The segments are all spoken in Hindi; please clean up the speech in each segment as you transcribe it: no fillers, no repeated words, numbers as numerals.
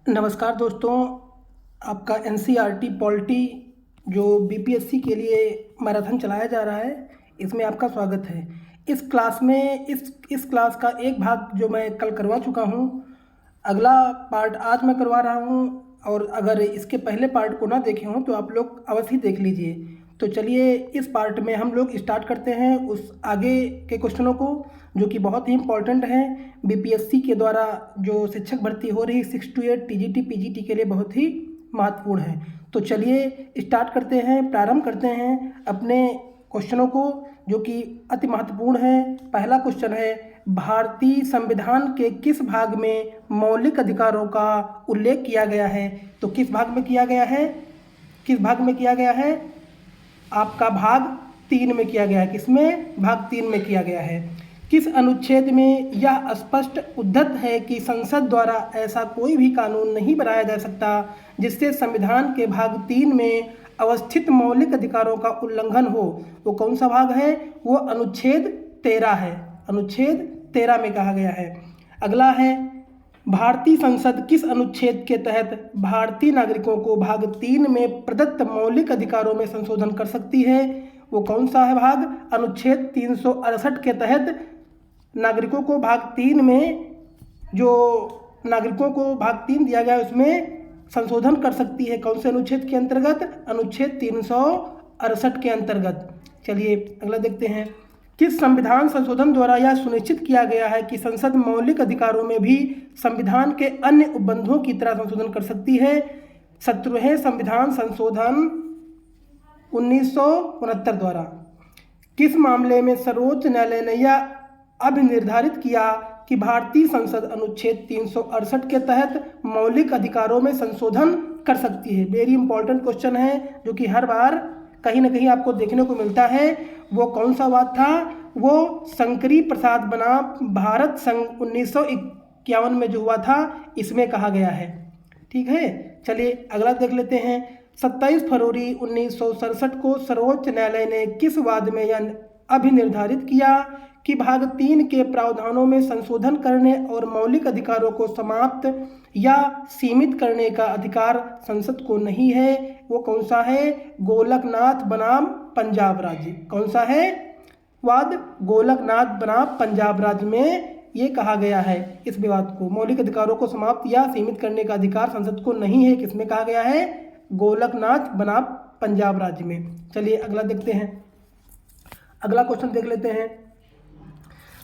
नमस्कार दोस्तों, आपका एनसीईआरटी पॉलिटी जो बीपीएससी के लिए मैराथन चलाया जा रहा है, इसमें आपका स्वागत है। इस क्लास में इस क्लास का एक भाग जो मैं कल करवा चुका हूँ, अगला पार्ट आज मैं करवा रहा हूँ। और अगर इसके पहले पार्ट को ना देखे हों तो आप लोग अवश्य देख लीजिए। तो चलिए इस पार्ट में हम लोग स्टार्ट करते हैं उस आगे के क्वेश्चनों को, जो कि बहुत ही इम्पोर्टेंट हैं। बीपीएससी के द्वारा जो शिक्षक भर्ती हो रही 6 to 8 टीजीटी पीजीटी के लिए बहुत ही महत्वपूर्ण है। तो चलिए स्टार्ट करते हैं, प्रारंभ करते हैं अपने क्वेश्चनों को, जो कि अति महत्वपूर्ण है। पहला क्वेश्चन है, भारतीय संविधान के किस भाग में मौलिक अधिकारों का उल्लेख किया गया है? तो किस भाग में किया गया है? किस भाग में किया गया है? आपका भाग 3 में किया गया है। किसमें? भाग 3 में किया गया है। किस अनुच्छेद में यह स्पष्ट उद्धत है कि संसद द्वारा ऐसा कोई भी कानून नहीं बनाया जा सकता जिससे संविधान के भाग 3 में अवस्थित मौलिक अधिकारों का उल्लंघन हो? वो कौन सा भाग है? वो अनुच्छेद 13 है। अनुच्छेद 13 में कहा गया है। अगला है, भारतीय संसद किस अनुच्छेद के तहत भारतीय नागरिकों को भाग 3 में प्रदत्त मौलिक अधिकारों में संशोधन कर सकती है? वो कौन सा है भाग? अनुच्छेद 368 के तहत नागरिकों को भाग 3 में, जो नागरिकों को भाग 3 दिया गया है उसमें संशोधन कर सकती है। कौन से अनुच्छेद के अंतर्गत? अनुच्छेद 368 के अंतर्गत। चलिए अगला देखते हैं, किस संविधान संशोधन द्वारा यह सुनिश्चित किया गया है कि संसद मौलिक अधिकारों में भी संविधान के अन्य उपबंधों की तरह संशोधन कर सकती है? 17वें संविधान संशोधन 1969 द्वारा। किस मामले में सर्वोच्च न्यायालय ने यह अभिनिर्धारित किया कि भारतीय संसद अनुच्छेद 368 के तहत मौलिक अधिकारों में संशोधन कर सकती है? वेरी इंपॉर्टेंट क्वेश्चन है, जो कि हर बार कहीं ना कहीं आपको देखने को मिलता है। वो कौन सा बात था? वो शंकरी प्रसाद बनाम भारत संघ 1951 में जो हुआ था, इसमें कहा गया है। ठीक है, चलिए अगला देख लेते हैं। 27 फरवरी 1967 को सर्वोच्च न्यायालय ने किस वाद में यह अभिनिर्धारित किया कि भाग 3 के प्रावधानों में संशोधन करने और मौलिक अधिकारों को समाप्त या सीमित करने का अधिकार संसद को नहीं है? वो कौन सा है? गोलकनाथ बनाम पंजाब राज्य। कौन सा है वाद? गोलकनाथ बनाम पंजाब राज्य में ये कहा गया है इस विवाद को। मौलिक अधिकारों को समाप्त या सीमित करने का अधिकार संसद को नहीं है। किसमें कहा गया है? गोलकनाथ बनाम पंजाब राज्य में। चलिए अगला देखते हैं। अगला क्वेश्चन देख लेते हैं।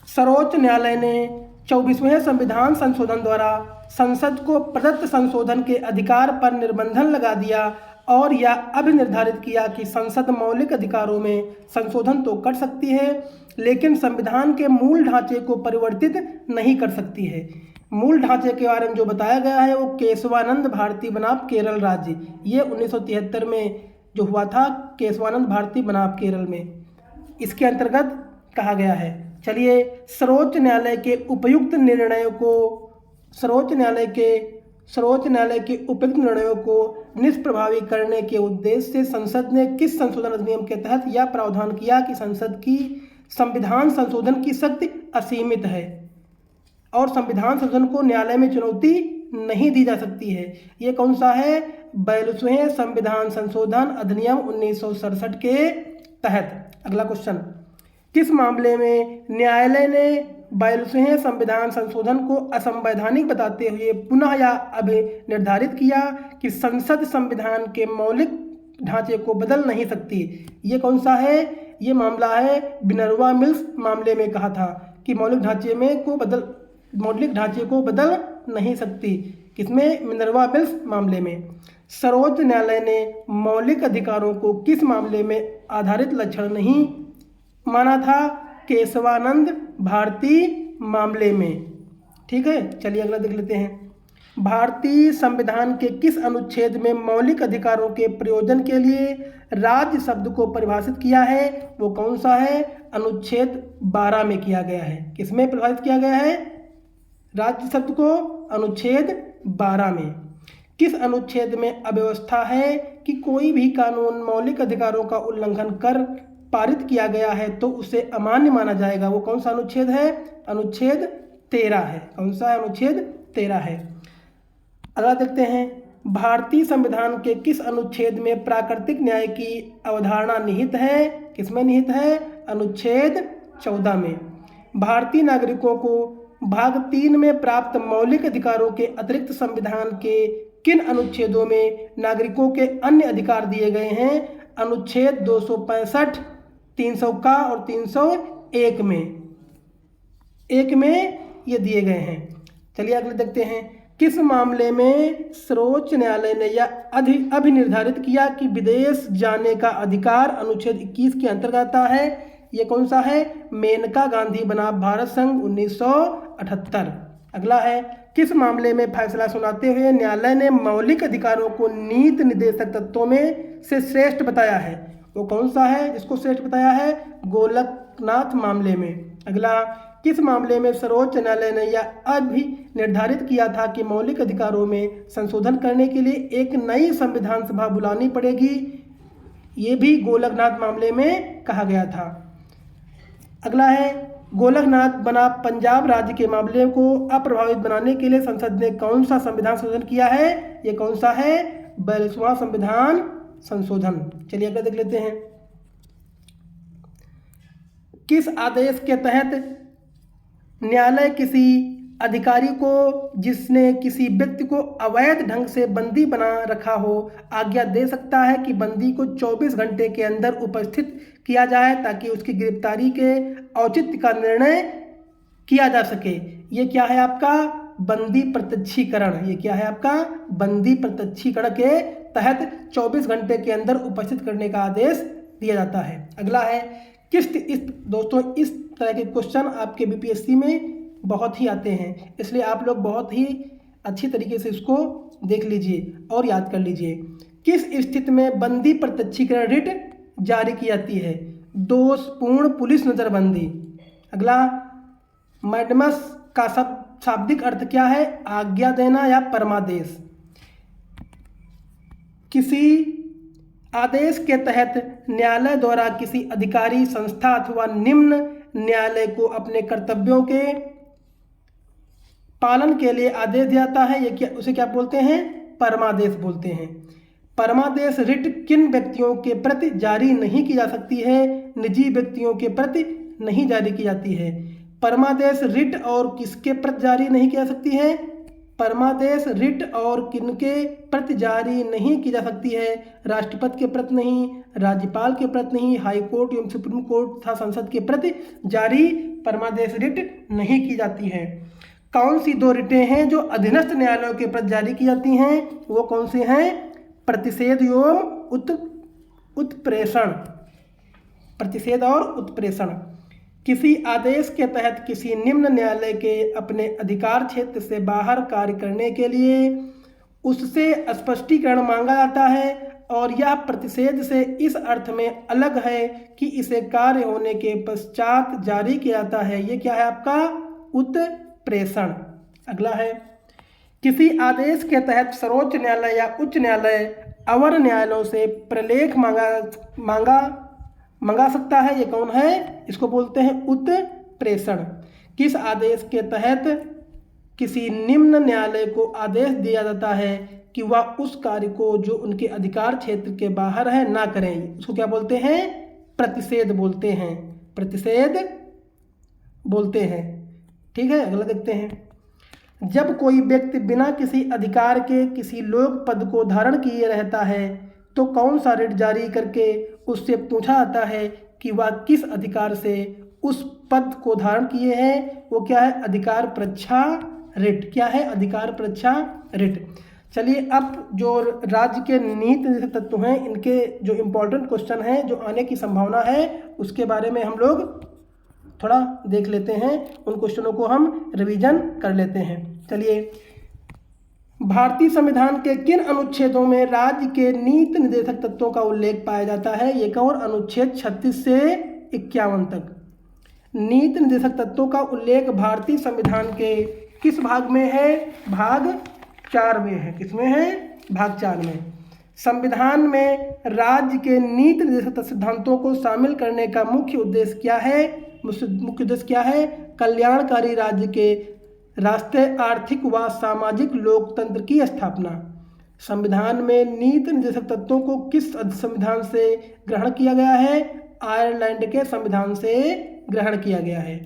सर्वोच्च न्यायालय ने 24वें संविधान संशोधन द्वारा संसद को प्रदत्त संशोधन के अधिकार पर निर्बंधन लगा दिया और यह अभिनिर्धारित किया कि संसद मौलिक अधिकारों में संशोधन तो कर सकती है, लेकिन संविधान के मूल ढांचे को परिवर्तित नहीं कर सकती है। मूल ढांचे के बारे में जो बताया गया है वो केशवानंद भारती बनाम केरल राज्य, ये 1973 में जो हुआ था, केशवानंद भारती बनाम केरल में, इसके अंतर्गत कहा गया है। चलिए सर्वोच्च न्यायालय के उपयुक्त निर्णयों को सर्वोच्च न्यायालय के उपयुक्त निर्णयों को निष्प्रभावी करने के उद्देश्य से संसद ने किस संशोधन अधिनियम के तहत यह प्रावधान किया कि संसद की संविधान संशोधन की शक्ति असीमित है और संविधान संशोधन को न्यायालय में चुनौती नहीं दी जा सकती है? ये कौन सा है? 42वें संविधान संशोधन अधिनियम 1967 के तहत। अगला क्वेश्चन, किस मामले में न्यायालय ने 42वें संविधान संशोधन को असंवैधानिक बताते हुए पुनः यह अभिनिर्धारित किया कि संसद संविधान के मौलिक ढांचे को बदल नहीं सकती? ये कौन सा है? ये मामला है मिनर्वा मिल्स मामले में कहा था कि मौलिक ढांचे को बदल नहीं सकती। किसमें? मिनर्वा मिल्स मामले में। सर्वोच्च न्यायालय ने मौलिक अधिकारों को किस मामले में आधारित लक्षण नहीं माना था? केशवानंद भारती मामले में। ठीक है, चलिए अगला देख लेते हैं। भारतीय संविधान के किस अनुच्छेद में मौलिक अधिकारों के प्रयोजन के लिए राज्य शब्द को परिभाषित किया है? वो कौन सा है? अनुच्छेद 12 में किया गया है। किसमें परिभाषित किया गया है राज्य शब्द को? अनुच्छेद 12 में। किस अनुच्छेद में अव्यवस्था है कि कोई भी कानून मौलिक अधिकारों का उल्लंघन कर पारित किया गया है तो उसे अमान्य माना जाएगा? वो कौन सा अनुच्छेद है? अनुच्छेद 13 है। कौन सा है? अनुच्छेद 13 है। अगला देखते हैं, भारतीय संविधान के किस अनुच्छेद में प्राकृतिक न्याय की अवधारणा निहित है? किसमें निहित है? अनुच्छेद 14 में। भारतीय नागरिकों को भाग 3 में प्राप्त मौलिक अधिकारों के अतिरिक्त संविधान के किन अनुच्छेदों में नागरिकों के अन्य अधिकार दिए गए हैं? अनुच्छेद 265, 300 का और 301 में ये दिए गए हैं। चलिए अगले देखते हैं, किस मामले में सर्वोच्च न्यायालय ने यह अभिनिर्धारित किया कि विदेश जाने का अधिकार अनुच्छेद 21 के अंतर्गत आता है? ये कौन सा है? मेनका गांधी बनाम भारत संघ 1978। अगला है, किस मामले में फैसला सुनाते हुए न्यायालय ने मौलिक अधिकारों को नीति निर्देशक तत्वों में से श्रेष्ठ बताया है? वो कौन सा है जिसको श्रेष्ठ बताया है? गोलकनाथ मामले में। अगला, किस मामले में सर्वोच्च न्यायालय ने यह अभिनिर्धारित किया था कि मौलिक अधिकारों में संशोधन करने के लिए एक नई संविधान सभा बुलानी पड़ेगी? ये भी गोलकनाथ मामले में कहा गया था। अगला है, गोलकनाथ बनाम पंजाब राज्य के मामले को अप्रभावित बनाने के लिए संसद ने कौन सा संविधान संशोधन किया है? ये कौन सा है? 42वां संविधान संशोधन। चलिए अगला देख लेते हैं, किस आदेश के तहत न्यायालय किसी अधिकारी को जिसने किसी व्यक्ति को अवैध ढंग से बंदी बना रखा हो आज्ञा दे सकता है कि बंदी को 24 घंटे के अंदर उपस्थित किया जाए ताकि उसकी गिरफ्तारी के औचित्य का निर्णय किया जा सके? ये क्या है आपका? बंदी प्रत्यक्षीकरण। ये क्या है आपका? बंदी प्रत्यक्षीकरण के तहत 24 घंटे के अंदर उपस्थित करने का आदेश दिया जाता है। अगला है, दोस्तों इस तरह के क्वेश्चन आपके बीपीएससी में बहुत ही आते हैं, इसलिए आप लोग बहुत ही अच्छी तरीके से इसको देख लीजिए और याद कर लीजिए। किस स्थिति में बंदी प्रत्यक्षीकरण रिट जारी की जाती है? दोषपूर्ण पुलिस नज़रबंदी। अगला, मैडमस का शाब्दिक अर्थ क्या है? आज्ञा देना या परमादेश। किसी आदेश के तहत न्यायालय द्वारा किसी अधिकारी, संस्था अथवा निम्न न्यायालय को अपने कर्तव्यों के पालन के लिए आदेश दिया जाता है, ये उसे क्या बोलते हैं? परमादेश बोलते हैं। परमादेश रिट किन व्यक्तियों के प्रति जारी नहीं की जा सकती है? निजी व्यक्तियों के प्रति नहीं जारी की जाती है। परमादेश रिट और किसके प्रति जारी नहीं की जा सकती है? परमादेश रिट और किनके प्रति जारी नहीं की जा सकती है? राष्ट्रपति के प्रति नहीं, राज्यपाल के प्रति नहीं, हाई कोर्ट एवं सुप्रीम कोर्ट तथा संसद के प्रति जारी परमादेश रिट नहीं की जाती है। कौन सी 2 रिटें हैं जो अधीनस्थ न्यायालयों के प्रति जारी की जाती हैं? वो कौन से हैं? प्रतिषेध एवं उत्प्रेषण। प्रतिषेध और उत्प्रेषण। किसी आदेश के तहत किसी निम्न न्यायालय के अपने अधिकार क्षेत्र से बाहर कार्य करने के लिए उससे स्पष्टीकरण मांगा जाता है और यह प्रतिषेध से इस अर्थ में अलग है कि इसे कार्य होने के पश्चात जारी किया जाता है। ये क्या है आपका? उत्प्रेषण। अगला है, किसी आदेश के तहत सर्वोच्च न्यायालय या उच्च न्यायालय अवर न्यायालयों से प्रलेख मंगा सकता है। ये कौन है? इसको बोलते हैं उत्प्रेषण। किस आदेश के तहत किसी निम्न न्यायालय को आदेश दिया जाता है कि वह उस कार्य को जो उनके अधिकार क्षेत्र के बाहर है ना करें, उसको क्या बोलते हैं? प्रतिषेध बोलते हैं। प्रतिषेध बोलते हैं। ठीक है, अगला देखते हैं, जब कोई व्यक्ति बिना किसी अधिकार के किसी लोक पद को धारण किए रहता है तो कौन सा रिट जारी करके उससे पूछा जाता है कि वह किस अधिकार से उस पद को धारण किए हैं? वो क्या है? अधिकार परीक्षा रिट। क्या है? अधिकार परीक्षा रिट। चलिए अब जो राज्य के नीति निर्देशक तत्व हैं, इनके जो इम्पोर्टेंट क्वेश्चन हैं जो आने की संभावना है उसके बारे में हम लोग थोड़ा देख लेते हैं। उन क्वेश्चनों को हम रिवीजन कर लेते हैं। चलिए, भारतीय संविधान के किन अनुच्छेदों में राज्य के नीति निर्देशक तत्वों का उल्लेख पाया जाता है? एक और अनुच्छेद 36 से 51 तक। नीति निर्देशक तत्वों का उल्लेख भारतीय संविधान के किस भाग में है? भाग 4 में है। किसमें है? भाग 4 में। संविधान में राज्य के नीति निर्देशक सिद्धांतों को शामिल करने का मुख्य उद्देश्य क्या है? मुख्य उद्देश्य क्या है? कल्याणकारी राज्य के राष्ट्रीय आर्थिक व सामाजिक लोकतंत्र की स्थापना। संविधान में नीति निर्देशक तत्वों को किस संविधान से ग्रहण किया गया है? आयरलैंड के संविधान से ग्रहण किया गया है।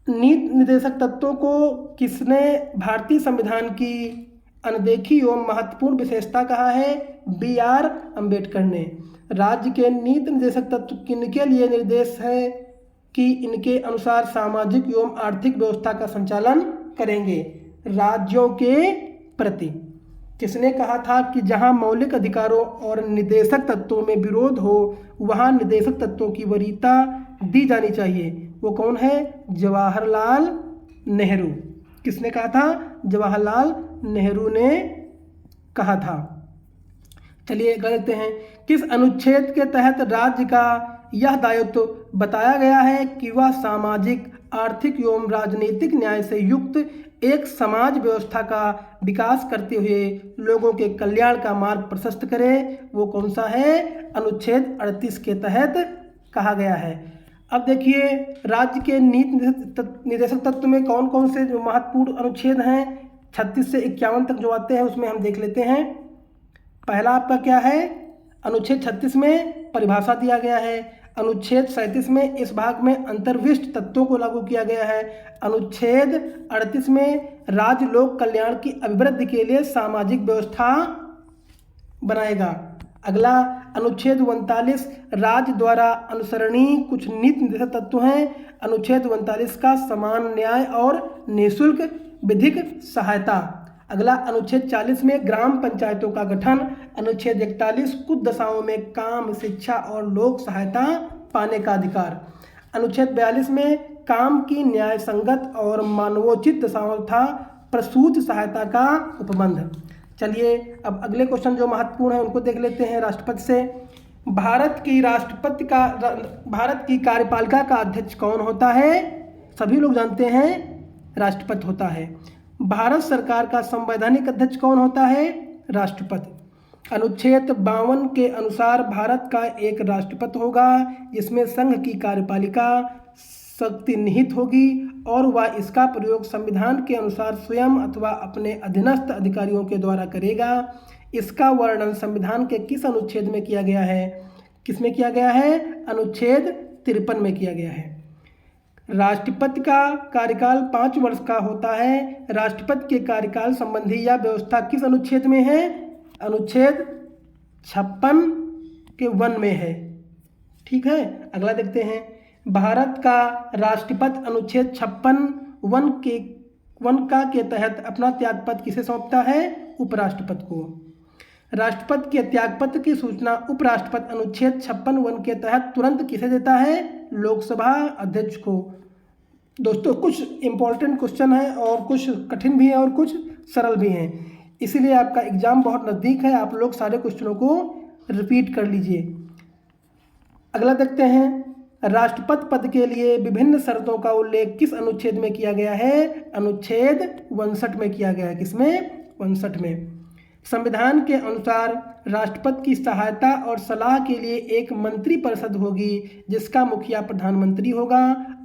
नीति निर्देशक तत्वों को किसने भारतीय संविधान की अनदेखी एवं महत्वपूर्ण विशेषता कहा है? B.R. अम्बेडकर ने। राज्य के नीति निर्देशक तत्व किनके लिए निर्देश है कि इनके अनुसार सामाजिक एवं आर्थिक व्यवस्था का संचालन करेंगे? राज्यों के प्रति। किसने कहा था कि जहां मौलिक अधिकारों और निर्देशक तत्वों में विरोध हो वहां निर्देशक तत्वों की वरीयता दी जानी चाहिए? वो कौन है? जवाहरलाल नेहरू। किसने कहा था? जवाहरलाल नेहरू ने कहा था। चलिए देखते हैं, किस अनुच्छेद के तहत राज्य का यह दायित्व बताया गया है कि वह सामाजिक, आर्थिक एवं राजनीतिक न्याय से युक्त एक समाज व्यवस्था का विकास करते हुए लोगों के कल्याण का मार्ग प्रशस्त करे? वो कौन सा है? अनुच्छेद 38 के तहत कहा गया है। अब देखिए, राज्य के नीति निर्देशक तत्व में कौन कौन से जो महत्वपूर्ण अनुच्छेद हैं 36 से 51 तक जो आते हैं उसमें हम देख लेते हैं। पहला आपका क्या है? अनुच्छेद 36 में परिभाषा दिया गया है। अनुच्छेद 37 में इस भाग में अंतर्विष्ट तत्वों को लागू किया गया है। अनुच्छेद 38 में राज्य लोक कल्याण की अभिवृद्धि के लिए सामाजिक व्यवस्था बनाएगा। अगला अनुच्छेद 39 राज्य द्वारा अनुसरणीय कुछ नीति निर्देशक तत्व हैं। अनुच्छेद 39 का समान न्याय और निःशुल्क विधिक सहायता। अगला अनुच्छेद 40 में ग्राम पंचायतों का गठन। अनुच्छेद 41 कुछ दशाओं में काम, शिक्षा और लोक सहायता पाने का अधिकार। अनुच्छेद 42 में काम की न्याय संगत और मानवोचित दशाओं तथा प्रसूति सहायता का उपबंध। चलिए अब अगले क्वेश्चन जो महत्वपूर्ण है उनको देख लेते हैं राष्ट्रपति से। भारत की कार्यपालिका का अध्यक्ष कौन होता है? सभी लोग जानते हैं, राष्ट्रपति होता है। भारत सरकार का संवैधानिक अध्यक्ष कौन होता है? राष्ट्रपति। अनुच्छेद 52 के अनुसार भारत का एक राष्ट्रपति होगा जिसमें संघ की कार्यपालिका शक्ति निहित होगी और वह इसका प्रयोग संविधान के अनुसार स्वयं अथवा अपने अधीनस्थ अधिकारियों के द्वारा करेगा। इसका वर्णन संविधान के किस अनुच्छेद में किया गया है? किसमें किया गया है? अनुच्छेद 53 में किया गया है। राष्ट्रपति का कार्यकाल 5 वर्ष का होता है। राष्ट्रपति के कार्यकाल संबंधी यह व्यवस्था किस अनुच्छेद में है? अनुच्छेद 56 के 1 में है। ठीक है, अगला देखते हैं। भारत का राष्ट्रपति अनुच्छेद 56 1 के तहत अपना त्यागपत्र किसे सौंपता है? उपराष्ट्रपति को। राष्ट्रपति के त्यागपत्र की सूचना उपराष्ट्रपति अनुच्छेद 56 के तहत तुरंत किसे देता है? लोकसभा अध्यक्ष को। दोस्तों कुछ इंपॉर्टेंट क्वेश्चन है और कुछ कठिन भी हैं और कुछ सरल भी हैं, इसीलिए आपका एग्जाम बहुत नज़दीक है। आप लोग सारे क्वेश्चनों को रिपीट कर लीजिए। अगला देखते हैं, राष्ट्रपति पद के लिए विभिन्न शर्तों का उल्लेख किस अनुच्छेद में किया गया है? अनुच्छेद 59 में किया गया है। किसमें? 59 में। संविधान के अनुसार राष्ट्रपति की सहायता और सलाह के लिए एक मंत्रिपरिषद होगी जिसका मुखिया प्रधानमंत्री होगा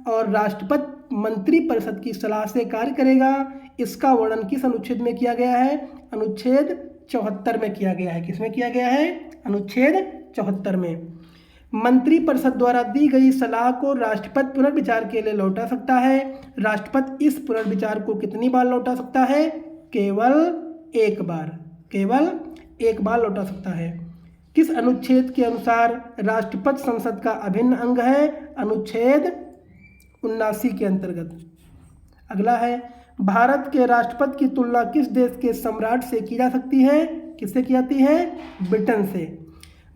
और राष्ट्रपति मंत्रिपरिषद की सलाह से कार्य करेगा। इसका वर्णन किस अनुच्छेद में किया गया है? अनुच्छेद 74 में किया गया है। किसमें किया गया है? अनुच्छेद 74 में। मंत्रिपरिषद द्वारा दी गई सलाह को राष्ट्रपति पुनर्विचार के लिए लौटा सकता है। राष्ट्रपति इस पुनर्विचार को कितनी बार लौटा सकता है? केवल एक बार। केवल एक बार लौटा सकता है। किस अनुच्छेद के अनुसार राष्ट्रपति संसद का अभिन्न अंग है? अनुच्छेद 79 के अंतर्गत। अगला है, भारत के राष्ट्रपति की तुलना किस देश के सम्राट से की जा सकती है? किससे की जाती है? ब्रिटेन से।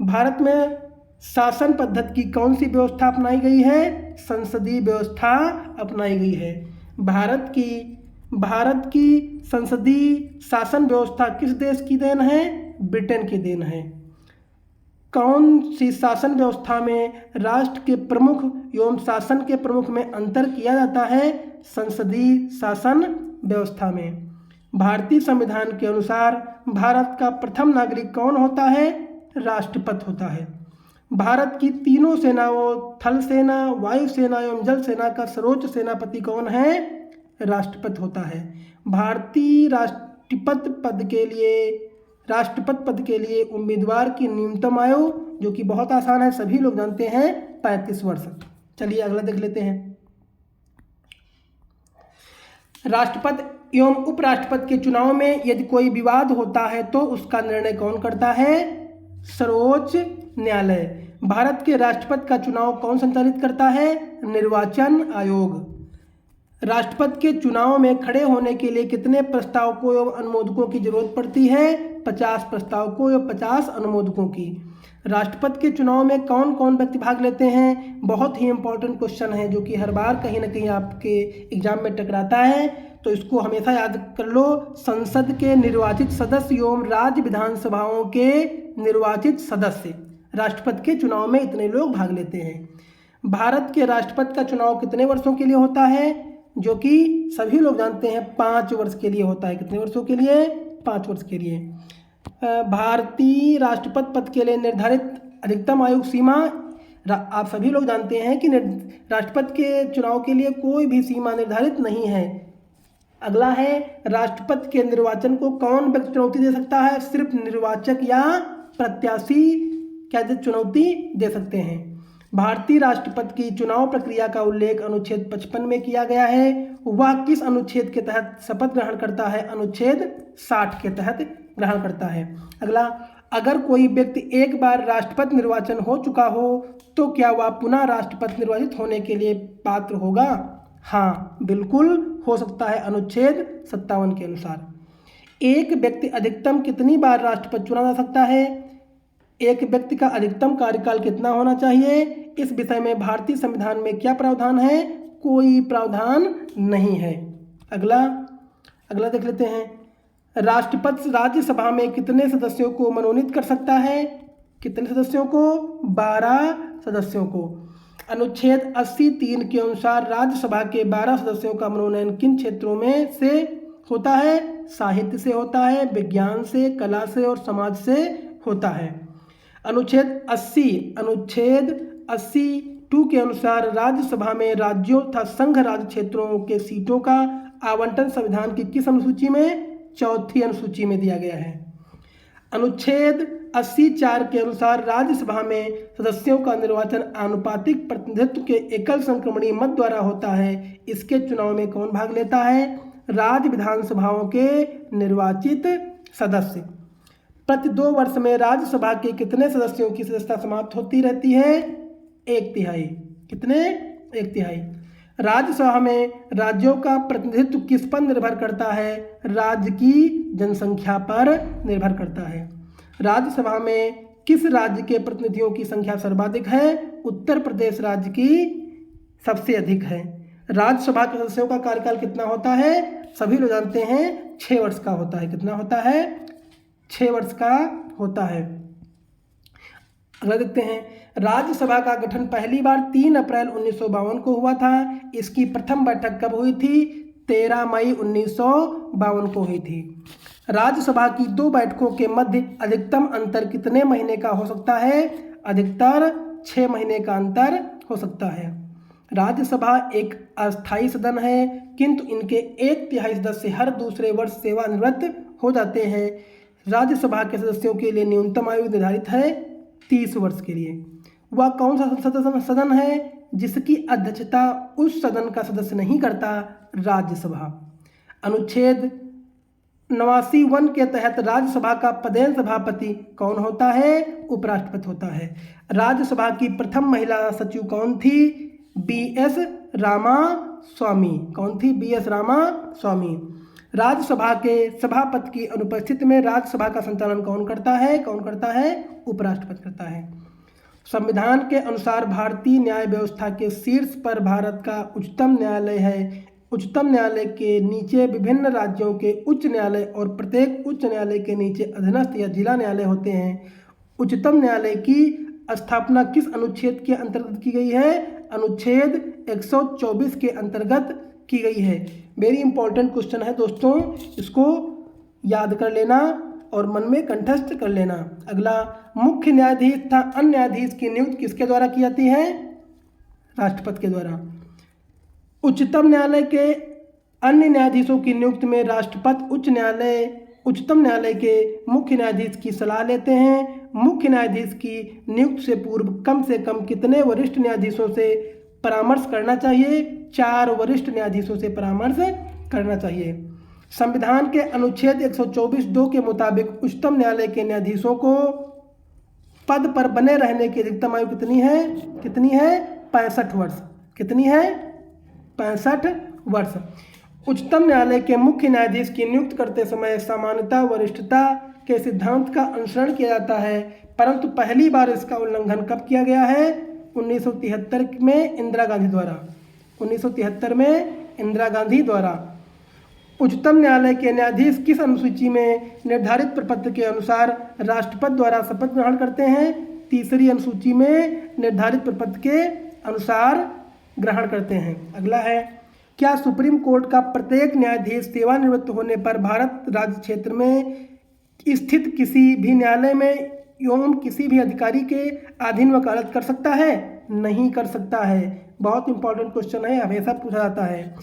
भारत में शासन पद्धति की कौन सी व्यवस्था अपनाई गई है? संसदीय व्यवस्था अपनाई गई है। भारत की संसदीय शासन व्यवस्था किस देश की देन है? ब्रिटेन की देन है। कौन सी शासन व्यवस्था में राष्ट्र के प्रमुख एवं शासन के प्रमुख में अंतर किया जाता है? संसदीय शासन व्यवस्था में। भारतीय संविधान के अनुसार भारत का प्रथम नागरिक कौन होता है? राष्ट्रपति होता है। भारत की तीनों सेनाओं थल सेना, वायु सेना एवं जल सेना का सर्वोच्च सेनापति कौन है? राष्ट्रपति होता है। भारतीय राष्ट्रपति पद के लिए उम्मीदवार की न्यूनतम आयु, जो कि बहुत आसान है, सभी लोग जानते हैं, 35 वर्ष। चलिए अगला देख लेते हैं। राष्ट्रपति एवं उपराष्ट्रपति के चुनाव में यदि कोई विवाद होता है तो उसका निर्णय कौन करता है? सर्वोच्च न्यायालय। भारत के राष्ट्रपति का चुनाव कौन संचालित करता है? निर्वाचन आयोग। राष्ट्रपति के चुनाव में खड़े होने के लिए कितने प्रस्तावकों एवं अनुमोदकों की जरूरत पड़ती है? 50 प्रस्तावकों एवं 50 अनुमोदकों की। राष्ट्रपति के चुनाव में कौन कौन व्यक्ति भाग लेते हैं? बहुत ही इंपॉर्टेंट क्वेश्चन है, जो कि हर बार कहीं ना कहीं आपके एग्जाम में टकराता है, तो इसको हमेशा याद कर लो। संसद के निर्वाचित सदस्य एवं राज्य विधानसभाओं के निर्वाचित सदस्य। राष्ट्रपति के चुनाव में इतने लोग भाग लेते हैं। भारत के राष्ट्रपति का चुनाव कितने वर्षों के लिए होता है? जो कि सभी लोग जानते हैं, 5 वर्ष के लिए होता है। कितने वर्षों के लिए? 5 वर्ष के लिए। भारतीय राष्ट्रपति पद के लिए निर्धारित अधिकतम आयु सीमा, आप सभी लोग जानते हैं कि राष्ट्रपति के चुनाव के लिए कोई भी सीमा निर्धारित नहीं है। अगला है, राष्ट्रपति के निर्वाचन को कौन व्यक्ति चुनौती दे सकता है? सिर्फ निर्वाचक या प्रत्याशी क्या चुनौती दे सकते हैं। भारतीय राष्ट्रपति की चुनाव प्रक्रिया का उल्लेख अनुच्छेद 55 में किया गया है। वह किस अनुच्छेद के तहत शपथ ग्रहण करता है? अनुच्छेद 60 के तहत ग्रहण करता है। अगला, अगर कोई व्यक्ति एक बार राष्ट्रपति निर्वाचन हो चुका हो तो क्या वह पुनः राष्ट्रपति निर्वाचित होने के लिए पात्र होगा? हाँ, बिल्कुल हो सकता है, अनुच्छेद 57 के अनुसार। एक व्यक्ति अधिकतम कितनी बार राष्ट्रपति चुना जा सकता है? एक व्यक्ति का अधिकतम कार्यकाल कितना होना चाहिए? इस विषय में भारतीय संविधान में क्या प्रावधान है? कोई प्रावधान नहीं है। अगला देख लेते हैं। राष्ट्रपति राज्यसभा में कितने सदस्यों को मनोनीत कर सकता है? कितने सदस्यों को? 12 सदस्यों को। अनुच्छेद 80(3) के अनुसार राज्यसभा के 12 सदस्यों का मनोनयन किन क्षेत्रों में से होता है? साहित्य से होता है, विज्ञान से, कला से और समाज से होता है। अनुच्छेद 80(2) के अनुसार राज्यसभा में राज्यों तथा संघ राज्य क्षेत्रों के सीटों का आवंटन संविधान की किस अनुसूची में? 4थी अनुसूची में दिया गया है। अनुच्छेद 80(4) के अनुसार राज्यसभा में सदस्यों का निर्वाचन आनुपातिक प्रतिनिधित्व के एकल संक्रमणीय मत द्वारा होता है। इसके चुनाव में कौन भाग लेता है? राज्य विधानसभाओं के निर्वाचित सदस्य। प्रति 2 वर्ष में राज्यसभा के कितने सदस्यों की सदस्यता समाप्त होती रहती है? 1/3। कितने? 1/3। राज्यसभा में राज्यों का प्रतिनिधित्व किस पर निर्भर करता है? राज्य की जनसंख्या पर निर्भर करता है। राज्यसभा में किस राज्य के प्रतिनिधियों की संख्या सर्वाधिक है? उत्तर प्रदेश राज्य की सबसे अधिक है। राज्यसभा के सदस्यों का कार्यकाल कितना होता है? सभी लोग जानते हैं, 6 वर्ष का होता है। कितना होता है? 6 वर्ष का होता है। अगला देखते हैं। राज्यसभा का गठन पहली बार 3 अप्रैल 1952 को हुआ था। इसकी प्रथम बैठक कब हुई थी? 13 मई 1952 को हुई थी। राज्यसभा की 2 बैठकों के मध्य अधिकतम अंतर कितने महीने का हो सकता है? अधिकतर 6 महीने का अंतर हो सकता है। राज्यसभा एक अस्थायी सदन है, किंतु इनके 1/3 सदस्य हर दूसरे वर्ष सेवानिवृत्त हो जाते हैं। राज्यसभा के सदस्यों के लिए न्यूनतम आयु निर्धारित है 30 वर्ष के लिए। वह कौन सा सदन है जिसकी अध्यक्षता उस सदन का सदस्य नहीं करता? राज्यसभा। अनुच्छेद 89(1) के तहत राज्यसभा का पदेन सभापति कौन होता है? उपराष्ट्रपति होता है। राज्यसभा की प्रथम महिला सचिव कौन थी? B.S. रामास्वामी। कौन थी? B.S. रामास्वामी। राज्यसभा के सभापति की अनुपस्थिति में राज्यसभा का संचालन कौन करता है? उपराष्ट्रपति करता है। संविधान के अनुसार भारतीय न्याय व्यवस्था के शीर्ष पर भारत का उच्चतम न्यायालय है। उच्चतम न्यायालय के नीचे विभिन्न राज्यों के उच्च न्यायालय और प्रत्येक उच्च न्यायालय के नीचे अधीनस्थ या जिला न्यायालय होते हैं। उच्चतम न्यायालय की स्थापना किस अनुच्छेद के अंतर्गत की गई है? अनुच्छेद 124 के अंतर्गत की गई है। वेरी इंपॉर्टेंट क्वेश्चन है दोस्तों, इसको याद कर लेना और मन में कंठस्थ कर लेना। अगला, मुख्य न्यायाधीश तथा अन्य न्यायाधीश की नियुक्ति किसके द्वारा की जाती है? राष्ट्रपति के द्वारा। उच्चतम न्यायालय के अन्य न्यायाधीशों की नियुक्ति में राष्ट्रपति उच्चतम न्यायालय के मुख्य न्यायाधीश की सलाह लेते हैं। मुख्य न्यायाधीश की नियुक्ति से पूर्व कम से कम कितने वरिष्ठ न्यायाधीशों से परामर्श करना चाहिए? 4 वरिष्ठ न्यायाधीशों से परामर्श करना चाहिए। संविधान के अनुच्छेद 124(2) के मुताबिक उच्चतम न्यायालय के न्यायाधीशों को पद पर बने रहने की अधिकतम आयु कितनी है? 65 वर्ष। कितनी है? 65 वर्ष। उच्चतम न्यायालय के मुख्य न्यायाधीश की नियुक्ति करते समय सामान्यतः वरिष्ठता के सिद्धांत का अनुसरण किया जाता है, परंतु पहली बार इसका उल्लंघन कब किया गया है? 1973 में इंदिरा गांधी द्वारा। 1973 में इंदिरा गांधी द्वारा। उच्चतम न्यायालय के न्यायाधीश किस अनुसूची में निर्धारित प्रपत्र के अनुसार राष्ट्रपति द्वारा शपथ ग्रहण करते हैं? 3री अनुसूची में निर्धारित प्रपत्र के अनुसार ग्रहण करते हैं। अगला है, क्या सुप्रीम कोर्ट का प्रत्येक न्यायाधीश सेवानिवृत्त होने पर भारत राज्य क्षेत्र में स्थित किसी भी न्यायालय में एवं किसी भी अधिकारी के अधीन वकालत कर सकता है? नहीं कर सकता है। बहुत इंपॉर्टेंट क्वेश्चन है, हमेशा पूछा जाता है।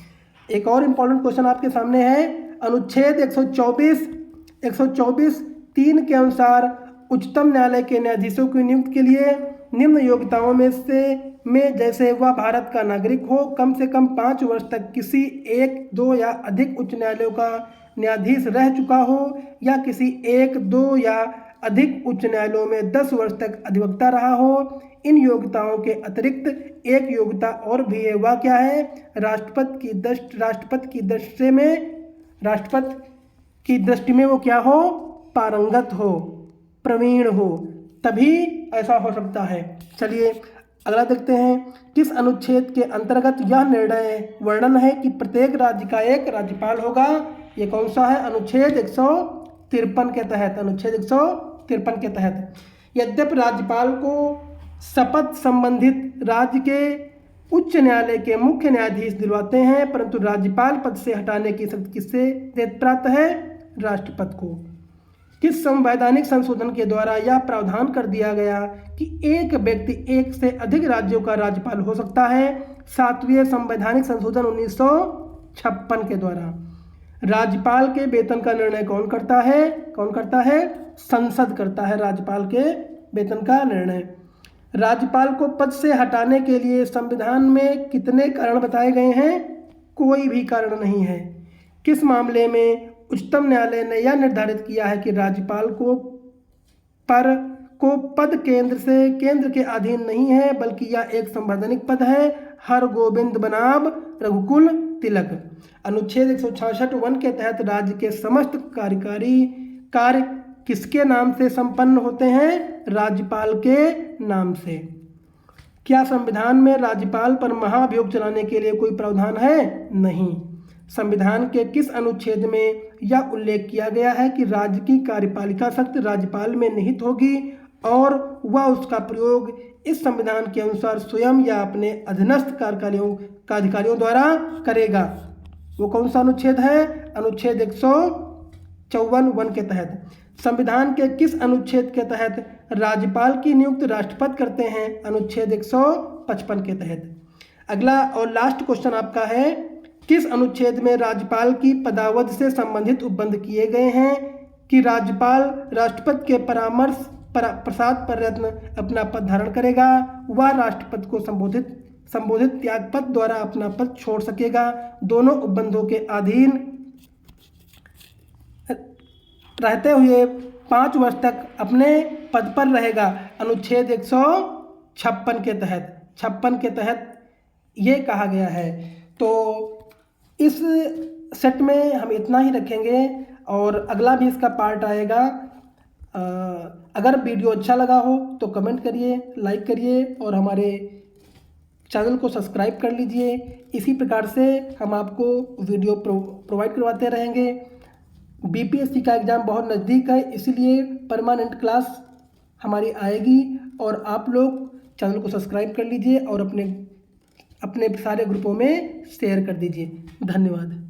एक और इम्पॉर्टेंट क्वेश्चन आपके सामने है। अनुच्छेद 124(3) के अनुसार उच्चतम न्यायालय के न्यायाधीशों की नियुक्ति के लिए निम्न योग्यताओं में जैसे वह भारत का नागरिक हो, कम से कम 5 वर्ष तक किसी 1, 2 या अधिक उच्च न्यायालयों का न्यायाधीश रह चुका हो, या किसी 1, 2 या अधिक उच्च न्यायालयों में 10 वर्ष तक अधिवक्ता रहा हो। इन योग्यताओं के अतिरिक्त एक योग्यता और भी है। वह क्या है? राष्ट्रपति की दृष्टि में वो क्या हो? पारंगत हो, प्रवीण हो, तभी ऐसा हो सकता है। चलिए अगला देखते हैं। किस अनुच्छेद के अंतर्गत यह निर्णय वर्णन है कि प्रत्येक राज्य का एक राज्यपाल होगा? ये कौन सा है? अनुच्छेद 153 के तहत। अनुच्छेद 153 के तहत यद्यपि राज्यपाल को शपथ संबंधित राज्य के उच्च न्यायालय के मुख्य न्यायाधीश दिलवाते हैं, परंतु राज्यपाल पद से हटाने की शक्ति किससे प्राप्त है? राष्ट्रपति को। किस संवैधानिक संशोधन के द्वारा यह प्रावधान कर दिया गया कि एक व्यक्ति एक से अधिक राज्यों का राज्यपाल हो सकता है? 7वें संवैधानिक संशोधन 1956 के द्वारा। राज्यपाल के वेतन का निर्णय कौन करता है? संसद करता है राज्यपाल के वेतन का निर्णय। राज्यपाल को पद से हटाने के लिए संविधान में कितने कारण बताए गए हैं? कोई भी कारण नहीं है। किस मामले में उच्चतम न्यायालय ने यह निर्धारित किया है कि राज्यपाल को पद केंद्र के अधीन नहीं है, बल्कि यह एक संवैधानिक पद है? हरगोविंद बनाम रघुकुल तिलक। अनुच्छेद 166(1) के तहत राज्य के समस्त कार्यकारी कार्य किसके नाम से संपन्न होते हैं? राज्यपाल के नाम से। क्या संविधान में राज्यपाल पर महाभियोग चलाने के लिए कोई प्रावधान है? नहीं। संविधान के किस अनुच्छेद में यह उल्लेख किया गया है कि राज्य की कार्यपालिका शक्ति राज्यपाल में निहित होगी और वह उसका प्रयोग इस संविधान के अनुसार स्वयं या अपने अधीनस्थ अधिकारियों द्वारा करेगा? वो कौन सा अनुच्छेद है? अनुच्छेद 154(1) के तहत। संविधान के किस अनुच्छेद के तहत राज्यपाल की नियुक्ति राष्ट्रपति करते हैं? अनुच्छेद 155 के तहत। अगला और लास्ट क्वेश्चन आपका है, किस अनुच्छेद में राज्यपाल की पदावधि से संबंधित उपबंध किए गए हैं कि राज्यपाल राष्ट्रपति के प्रसाद पर रत्न अपना पद धारण करेगा, वह राष्ट्रपति को संबोधित त्यागपत्र द्वारा अपना पद छोड़ सकेगा, दोनों उपबंधों के अधीन रहते हुए 5 वर्ष तक अपने पद पर रहेगा? अनुच्छेद 156 के तहत ये कहा गया है। तो इस सेट में हम इतना ही रखेंगे और अगला भी इसका पार्ट आएगा। अगर वीडियो अच्छा लगा हो तो कमेंट करिए, लाइक करिए और हमारे चैनल को सब्सक्राइब कर लीजिए। इसी प्रकार से हम आपको वीडियो प्रोवाइड करवाते रहेंगे। बीपीएससी का एग्ज़ाम बहुत नज़दीक है, इसलिए परमानेंट क्लास हमारी आएगी और आप लोग चैनल को सब्सक्राइब कर लीजिए और अपने सारे ग्रुपों में शेयर कर दीजिए। धन्यवाद।